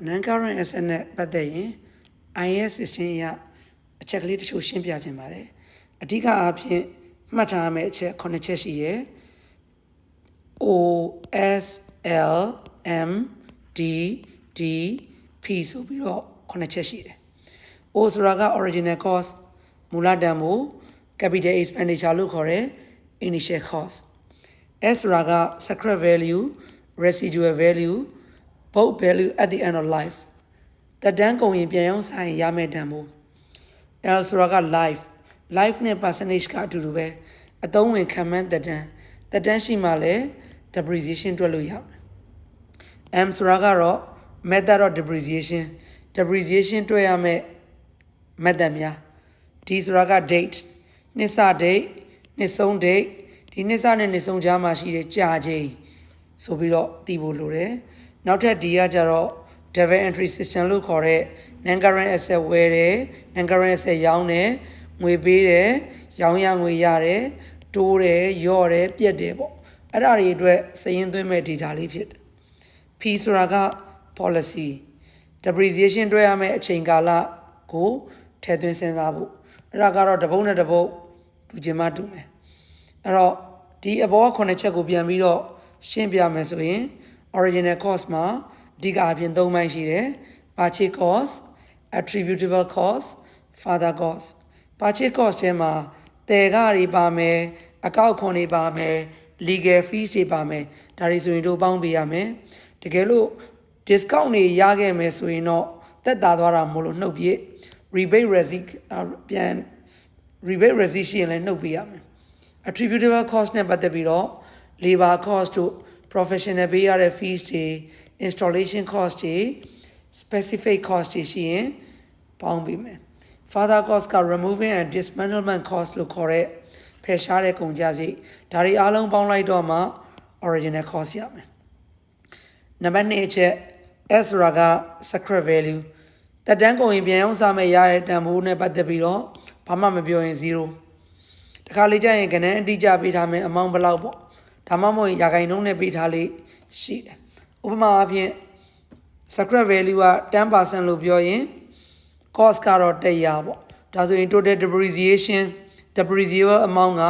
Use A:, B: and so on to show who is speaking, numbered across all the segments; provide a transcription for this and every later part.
A: non-current asset နဲ့ပတ်သက်ရင် IAS 16ရအချက်ကလေးတချို့ရှင်းပြခြင်းပါတယ်အဓိကအားဖြင့်မှတ်ထားရမယ့်အချက်9ချက်ရှိရယ် OS L M D D P ဆိုပြီးတော့9ချက်ရှိတယ် O ဆိုတာက original cost မူလတန်ဖိုး capital expenditure လို့ခေါ်တဲ့ initial cost S ဆိုတာက scrap value residual value book value at the end of life တက်တန်းကုန်ရင်ပြန်ရောက်ဆိုင်ရမယ့်တန်ဖိုး L ဆိုတာက life နဲ့ percentage ကအတူတူပဲအသုံးဝင်ခံမှန်းတက်တန်းရှိမှလည်း depreciation တွက်လို့ရမယ် M ဆိုတာကတော့ method of depreciation တွက်ရမယ့် method များ D ဆိုတာက date နှစ်စ date နှစ်ဆုံး date ဒီနှစ်စနဲ့နှစ်ဆုံးကြားမှာရှိတဲ့ကြာချိန်ဆိုပြီးတော့သိဖို့လိုတယ်နောက်ထပ် D ကကြတော့ Debit entry system လို့ခေါ်တဲ့ non-current asset ဝယ်တယ် non-current asset ရောင်းတယ်ငွေပေးတယ်ရောင်းရငွေရတယ်တိုးတယ်ရော့တယ်ပြက်တယ်ပေါ့အဲ့ဒါတွေအတွက်စာရင်းသွင်းမဲ့ data လေးဖြစ်တယ် P ဆိုတာက policy depreciation တွက်ရမယ့်အချိန်ကာလကိုထည့်သွင်းစဉ်းစားဖို့အဲ့ဒါကတော့တစ်ပုဒ်နဲ့တစ်ပုဒ်တူချင်မှတူမယ်အဲ့တော့ဒီအပေါ်က9ချက်ကိုပြန်ပြီးတော့ရှင်းပြမယ်ဆိုရင် original cost မှာအဓိကအပြင်3ပိုင်းရှိတယ် purchase cost attributable cost further cost purchase cost ထဲမှာတယ်ကတွေပါမယ်အကောက်ခွန်တွေပါမယ် legal fees တွေပါမယ်ဒါတွေဆိုရင်တို့ပေါင်းပေးရမယ်တကယ်လို့ discount တွေရခဲ့မယ်ဆိုရင်တော့သက်သာသွားတာမဟုတ်လို့နှုတ်ပြ rebate receipt ရှိရင်လည်းနှုတ်ပေးရမယ် attributable cost နဲ့ပတ်သက်ပြီးတော့ labor cost တို့ professional ပေးရတဲ့ fees တွေ installation cost တွေ specific cost တွေရှိရင်ပေါင်းပေးမယ် further cost က removing and dismantlement cost လို့ခေါ်တဲ့ဖယ်ရှားတဲ့ကုန်ကျစရိတ်ဒါတွေအားလုံးပေါင်းလိုက်တော့မှ original cost ရမယ်နံပါတ်2အချက် S ဆိုတာက scrap value တက်တန်းကုန်ရင်ပြန်အောင်စားမဲ့ရတဲ့တန်ဖိုးနဲ့ပတ်သက်ပြီးတော့ဘာမှမပြောရင်0တခါလေကြာရင်ကဏ္ဍအတိအကျပေးထားမယ်အမောင်းဘယ်လောက်ပေါ့ဒါမှမဟုတ်ရာခိုင်နှုန်းနဲ့ပေးထားလေးရှိတယ်ဥပမာအဖြစ် scrap value က 10% လို့ပြောရင် cost ကတော့100ပေါ့ဒါဆိုရင် total depreciable amount က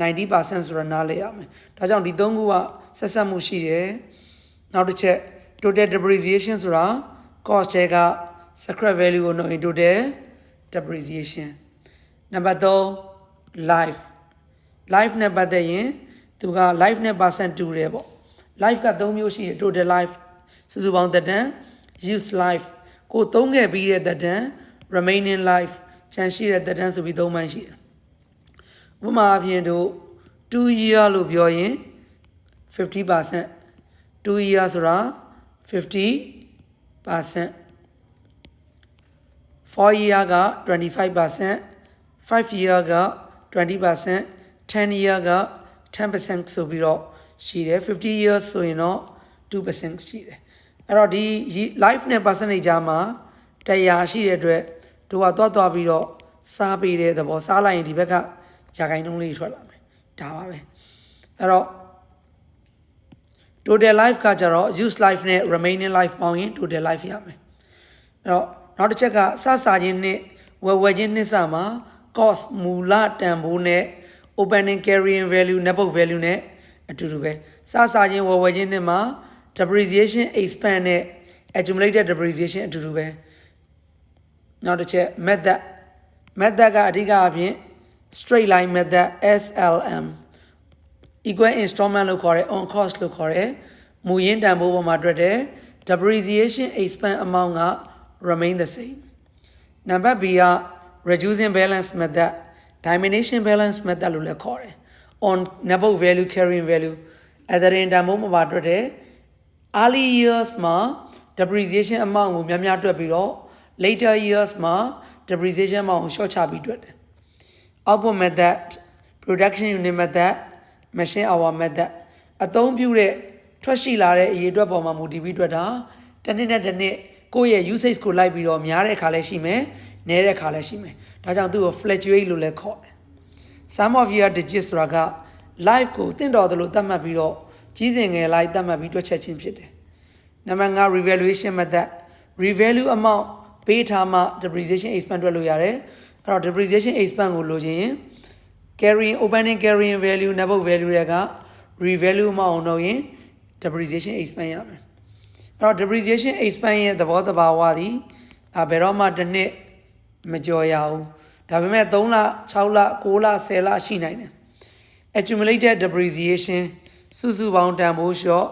A: 90% ဆိုတာနားလည်ရမယ်ဒါကြောင့်ဒီ3ခုကဆက်ဆက်မှုရှိတယ်နောက်တစ်ချက် total depreciation ဆိုတာ cost တွေက scrap value ကိုနှုတ်ရင် total depreciation နံပါတ်3 life နဲ့ပတ်သက်ရင်သူက life နဲ့ percent တူတယ်ပေါ့ life က3မျိုးရှိတယ် total life စုစုပေါင်းသက်တမ်း use life ကိုသုံးခဲ့ပြီးတဲ့သက်တမ်း remaining life ကျန်ရှိတဲ့သက်တမ်းဆိုပြီး3ပိုင်းရှိတယ်ဥပမာအဖြစ်တို့2 year လို့ပြောရင် 50% 2 year ဆိုတာ 50% 4 year က 25% 5 year က 20% 10 year က 10% ဆိုပြီးတော့ရှိတယ်50 years ဆိုရင်တော့ 2% ရှိတယ်အဲ့တော့ဒီ life နဲ့ percentage ကြားမှာ100ရှိတဲ့အတွက်တို့ကသွားပြီးတော့စားပေးတဲ့သဘောစားလိုက်ရင်ဒီဘက်ကရာခိုင်နှုန်းလေးထွက်လာမယ်ဒါပါပဲအဲ့တော့ total life ကကြတော့ use life နဲ့ remaining life ပေါင်းရင် total life ရမယ်အဲ့တော့နောက်တစ်ချက်ကစခြင်းနဲ့ဝယ်ခြင်းနှစ်စမှာ cost မူလတန်ဖိုးနဲ့ opening carrying value net book value နဲ့အတူတူပဲစခြင်းဝယ်ခြင်းနှစ်မှာ depreciation expense နဲ့ accumulated depreciation အတူတူပဲနောက်တစ်ချက် method ကအဓိကအဖြစ် straight line method SLM equal installment လို့ခေါ်တဲ့ on cost လို့ခေါ်တဲ့မူရင်းတန်ဖိုးပေါ်မှာတွက်တဲ့ depreciation expense amount က remain the same နံပါတ် B က reducing balance method diminution balance method လို့လည်းခေါ်တယ် on net book value carrying value အဲ့ဒါရင်တန်ဖိုးမှာတွက်တဲ့ early years မှာ depreciation amount ကိုများများတွက်ပြီးတော့ later years မှာ depreciation amount ကို short ချပြီးတွက်တယ် output method production unit method machine hour method အသုံးပြုတဲ့ထွက်ရှိလာတဲ့အရေးအတွက်ပေါ်မှာမူတည်ပြီးတွက်တာတစ်နှစ်နဲ့တစ်နှစ်ကိုယ့်ရဲ့ usage ကိုလိုက်ပြီးတော့များတဲ့အခါလည်းရှိမယ်နည်းတဲ့အခါလည်းရှိမယ်ဒါကြောင့်သူ့ကို fluctuate လို့လည်းခေါ်တယ် sum of year digits ဆိုတာက life ကိုတင့်တော်သလိုသတ်မှတ်ပြီးတော့ကြီးစဉ်ငယ်လိုက်သတ်မှတ်ပြီးတွက်ချက်ခြင်းဖြစ်တယ် Number 5 revaluation method revalue amount ပေးထားမှ depreciation expense တွက်လို့ရတယ်အဲ့တော့ depreciation expense ကိုလိုချင်ရင် carrying opening carrying value နံပါတ် value တွေက revalue amount အောင်လုပ်ရင် depreciation expense ရမယ်အဲ့တော့ depreciation expense ရဲ့သဘောတဘာဝသည်ဘယ်တော့မှတစ်နှစ်မကျော်ရဘူးဒါပေမဲ့3လ6လ9လ10လရှိနိုင်တယ် accumulated depreciation စုစုပေါင်းတန်ဖိုးလျှော့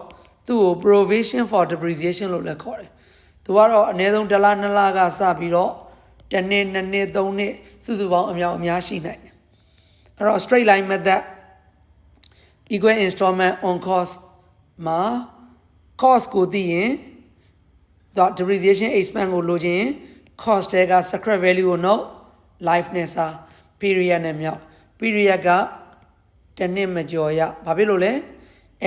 A: သူ့ကို provision for depreciation လို့လည်းခေါ်တယ်သူကတော့အနည်းဆုံး1လ2လကစပြီးတော့တစ်နှစ်2နှစ်3နှစ်စုစုပေါင်းအများရှိနိုင်တယ်အဲ့တော့ straight line method equal installment on cost မှာ cost ကိုသိရင် depreciation expense ကိုလိုချင် cost တွေက scrap value ကို note life နဲ့စာ period နဲ့မြောက် period ကတစ်နှစ်မကျော်ရဘာဖြစ်လို့လဲ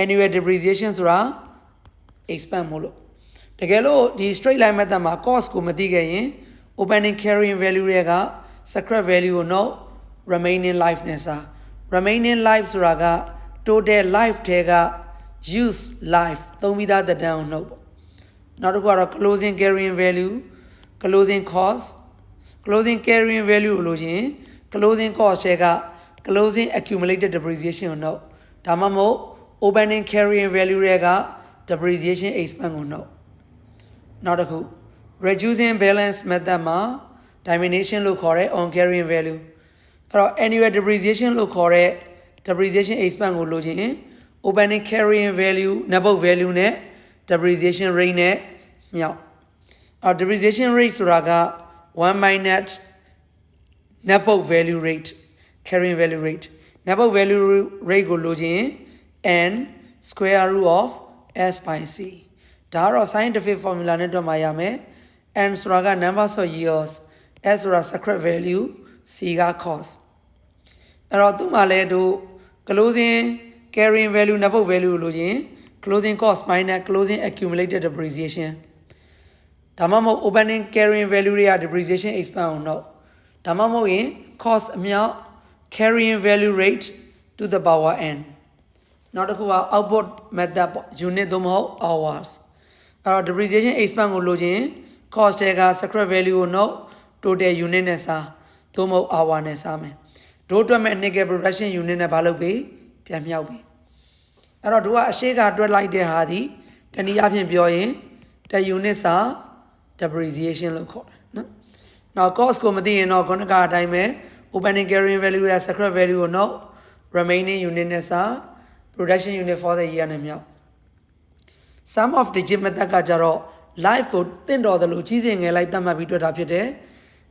A: annual depreciation ဆိုတာ expense မို့လို့တကယ်လို့ဒီ straight line method မှာ cost ကိုမသိခဲ့ရင် opening carrying value တွေက scrap value ကို note remaining life နဲ့စာ remaining life ဆိုတာက total life ထဲက use life သုံးပြီးသားသက်တမ်းကို note ပေါ့နောက်တစ်ခုကတော့ closing carrying value closing cost closing carrying value ကိုလိုချင် closing cost တွေက closing accumulated depreciation ကို note ဒါမှမဟုတ် opening carrying value တွေက depreciation expense ကို note နောက်တစ်ခု reducing balance method မှာ diminution လို့ခေါ်တဲ့ on carrying value အဲ့တော့ annual depreciation လို့ခေါ်တဲ့ depreciation expense ကိုလိုချင် opening carrying value နံပါတ် value နဲ့ depreciation rate နဲ့မြောက်အော် depreciation rate ဆိုတာက 1 minus net book value rate carrying value rate net book value rate ကိုလိုချင် n square root of s by c ဒါကတော့ scientific formula နဲ့တွက်မှရမယ် n ဆိုတာက numbers of years s ဆိုတာ scrap value c က cost အဲ့တော့သူ့မှာလည်းတို့ closing carrying value net book value ကိုလိုချင် closing cost minus closing accumulated depreciation ဒါမှမဟုတ် opening carrying value တွေက depreciation expense ကို note ဒါမှမဟုတ်ရင် cost အမြောက် carrying value rate to the power n နောက်တစ်ခုက output method ပေါ့ unit သို့မဟုတ် hours အဲ့တော့ depreciation expense ကိုလိုချင် cost တွေက scrap value ကို note total unit နဲ့စာသို့မဟုတ် hour နဲ့စာမယ်တို့တွက်မဲ့ nickel production unit နဲ့ဘာလုပ်ပြီပြန်မြောက်ပြီအဲ့တော့တို့ကအရှိကတွက်လိုက်တဲ့ဟာဒီတနည်းအားဖြင့်ပြောရင်တ unit စာ depreciation လို့ခေါ်တယ်နော်နောက် cost ကိုမသိရင်တော့ခုနကအတိုင်းပဲ opening carrying value ရဲ့ scrap value ကို note remaining unit နဲ့စာ production unit for the year နဲ့မြောက် sum of digit method ကကြတော့ life ကိုတင့်တော်တယ်လို့ကြီးစင်ငယ်လိုက်သတ်မှတ်ပြီးတွက်တာဖြစ်တယ်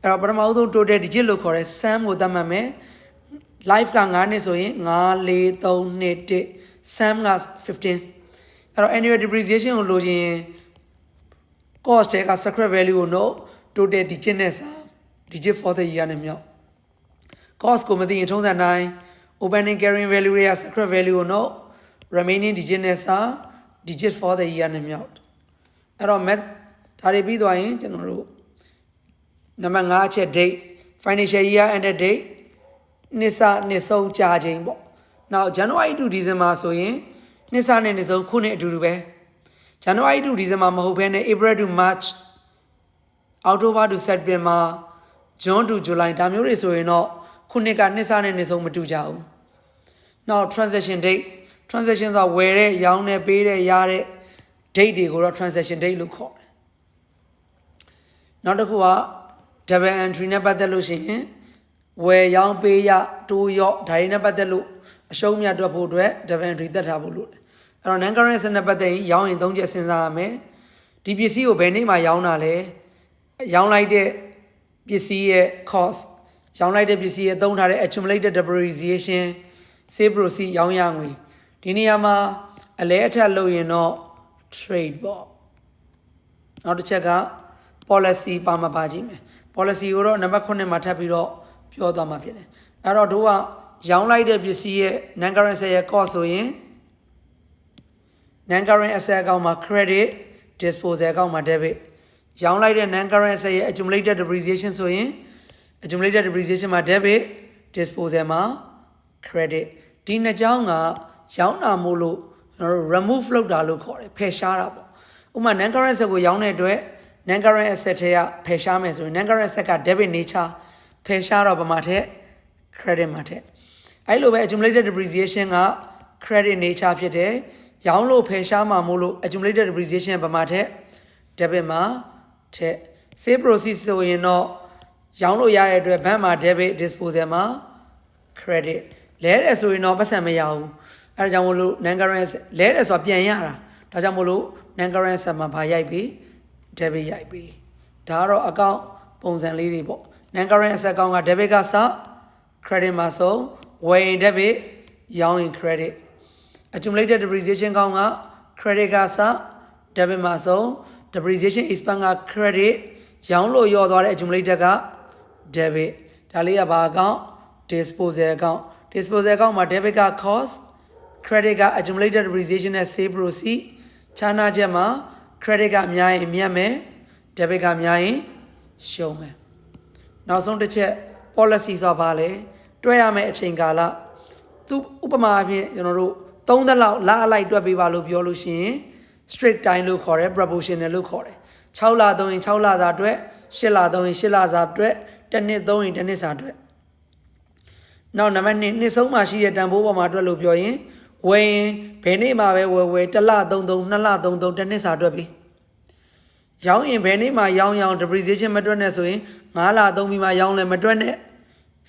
A: အဲ့တော့ပထမဦးဆုံး total digit လို့ခေါ်တဲ့ sum ကိုသတ်မှတ်မယ် life က9နှစ်ဆိုရင်9 4 3 2 1 sum က15အဲ့တော့ annual depreciation ကိုလိုချင် cost တွေက scrap value ကို note total digit နဲ့စာ digit for the year နဲ့မြောက် cost ကိုမသိရင်ထုံးစံတိုင်း opening carrying value တွေက scrap value ကို note remaining digit နဲ့စာ digit for the year နဲ့မြောက်အဲ့တော့ math ဒါတွေပြီးသွားရင်ကျွန်တော်တို့နံပါတ်5အချက် date financial year end date နှစ်စနှစ်ဆုံးကြာချိန်ပေါ့နောက် January to December ဆိုရင်နှစ်စနဲ့နှစ်ဆုံးခုနှစ်အတူတူပဲ January to December မဟုတ်ဘဲနဲ့ April to March October to September June to July ဒါမျိုးတွေဆိုရင်တော့ခုနှစ်ကနှစ်စနဲ့နှစ်ဆုံးမတူကြဘူးနောက် transaction date transaction ဆိုဝယ်တဲ့ရောင်းတဲ့ပေးတဲ့ရတဲ့ date တွေကိုတော့ transaction date လို့ခေါ်တယ်နောက်တစ်ခုက double entry နဲ့ပတ်သက်လို့ရှိရင်ဝယ်ရောင်းပေးရတိုးရော့ဒါတွေနဲ့ပတ်သက်လို့အရှုံးမြတ်တွက်ဖို့အတွက် double entry သက်ထားဖို့လိုတယ်အဲ့တော့ non current asset နဲ့ပတ်သက်ရင်ရောင်းရင်3ချက်စဉ်းစားရမယ်ဒီပစ္စည်းကိုဘယ်နေ့မှရောင်းတာလဲရောင်းလိုက်တဲ့ပစ္စည်းရဲ့ cost ရောင်းလိုက်တဲ့ပစ္စည်းရဲ့သုံးထားတဲ့ accumulated depreciation sale proceed ရောင်းရငွေဒီနေရာမှာအလဲအထက်လုပ်ရင်တော့ trade ပေါ့နောက်တစ်ချက်က policy ပါမပါကြည့်မယ် policy ကိုတော့နံပါတ်9မှာထပ်ပြီးတော့ပြောသွားမှာဖြစ်တယ်အဲ့တော့တို့ကရောင်းလိုက်တဲ့ပစ္စည်းရဲ့ non current asset ရဲ့ cost ဆိုရင် non current asset အကောင့်မှာ credit disposal အကောင့်မှာ debit ရောင်းလိုက်တဲ့ non current asset ရဲ့ accumulated depreciation ဆိုရင် accumulated depreciation မှာ debit disposal မှာ credit ဒီနှစ်ကြောင်းကရောင်းတာမို့လို့ကျွန်တော်တို့ remove လုပ်တာလို့ခေါ်တယ်ဖယ်ရှားတာပေါ့ ဥပမာ non current asset ကိုရောင်းတဲ့အတွက် non current asset ထဲကဖယ်ရှားမယ်ဆိုရင် non current asset က debit nature ဖယ်ရှားတော့ဘာမှထက် credit မှာထက်အဲ့လိုပဲ accumulated depreciation က credit nature ဖြစ်တယ်ရောင်းလို့ဖယ်ရှားမှာမို့လို့ accumulated depreciation ဘာမှထက် debit မှာထက် sale proceeds ဆိုရင်တော့ရောင်းလို့ရတဲ့အတွက်ဘဏ်မှာ debit disposal မှာ credit လဲတယ်ဆိုရင်တော့ပတ်စံမရဘူးအဲဒါကြောင့်မို့လို့ non current လဲတယ်ဆိုတာပြန်ရတာဒါကြောင့်မို့လို့ non current asset မှာဘာရိုက်ပြီး debit ရိုက်ပြီးဒါကတော့ account ပုံစံလေးတွေပေါ့ non current asset account က debit ကစ credit မှာဆုံးဝယ်ရင် debit ရောင်းရင် credit accumulated depreciation account က credit ကစ debit မှာဆုံး depreciation expense က credit ရောင်းလို့ရောသွားတဲ့ accumulated က debit ဒါလေးကဘာ account disposal account မှာ debit က cost credit က accumulated depreciation နဲ့ sale proceed ခြားနာချက်မှာ credit ကများရင်မြတ်မယ် debit ကများရင်ရှုံးမယ်နောက်ဆုံးတစ်ချက် policy ဆိုတာဘာလဲတွဲရမယ့်အချိန်ကာလသူဥပမာအဖြစ်ကျွန်တော်တို့3သက်လောက်လအလိုက်တွက်ပေးပါလို့ပြောလို့ရှိရင် straight time လို့ခေါ်တယ် proportional လို့ခေါ်တယ်6လသုံးရင်6လစာအတွက်8လသုံးရင်8လစာအတွက်တစ်နှစ်သုံးရင်တစ်နှစ်စာအတွက်နောက်နံပါတ်2နှစ်ဆုံးမှာရှိတဲ့တန်ဖိုးပေါ်မှာတွက်လို့ပြောရင်ဝယ်ရင်ဘယ်နေ့မှာပဲဝယ်တစ်လ33 2လ33တစ်နှစ်စာတွက်ပြီရောင်းရင်ဘယ်နေ့မှာရောင်း depreciation မတွက်နဲ့ဆိုရင်9လသုံးပြီးမှရောင်းလဲမတွက်နဲ့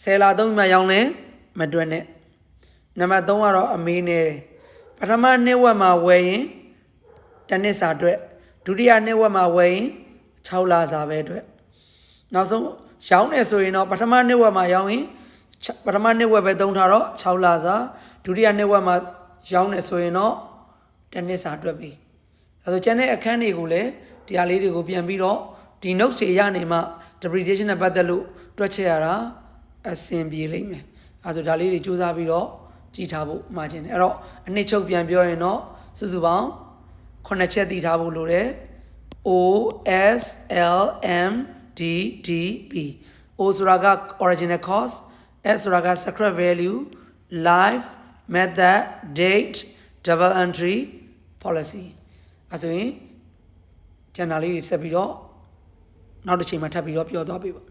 A: 10လသုံးပြီးမှရောင်းလဲမတွက်နဲ့နံပါတ်3ကတော့အမေးနေတယ်ပထမနှစ်ဝက်မှာဝယ်ရင်တစ်နှစ်စာတွက်ဒုတိယနှစ်ဝက်မှာဝယ်ရင်6လစာပဲတွက်နောက်ဆုံးရောင်းနေဆိုရင်တော့ပထမနှစ်ဝက်မှာရောင်းရင်ပထမနှစ်ဝက်ပဲသုံးထားတော့6လစာဒုတိယနှစ်ဝက်မှာရောင်းနေဆိုရင်တော့တစ်နှစ်စာတွက်ပြီအဲဆိုကျန်တဲ့အခန်းတွေကိုလည်းတရားလေးတွေကိုပြန်ပြီးတော့ဒီ notes တွေရနေမှ depreciation နဲ့ပတ်သက်လို့တွက်ချက်ရတာအဆင်ပြေလိမ့်မယ်အဲဆိုဒါလေးတွေစူးစမ်းပြီးတော့ကြည့်ထားဖို့မှာခြင်းတယ်အဲ့တော့အနှစ်ချုပ်ပြန်ပြောရင်တော့စုစုပေါင်း9ချက်သိထားဖို့လိုတယ် O S L M D D P O ဆိုတာက original cost S ဆိုတာက secret value life method date double entry policy အဲဆိုရင်ကျန်တာလေးတွေဆက်ပြီးတော့နောက်တစ်ချိန်မှာထပ်ပြီးတော့ပြောသွားပေးပါ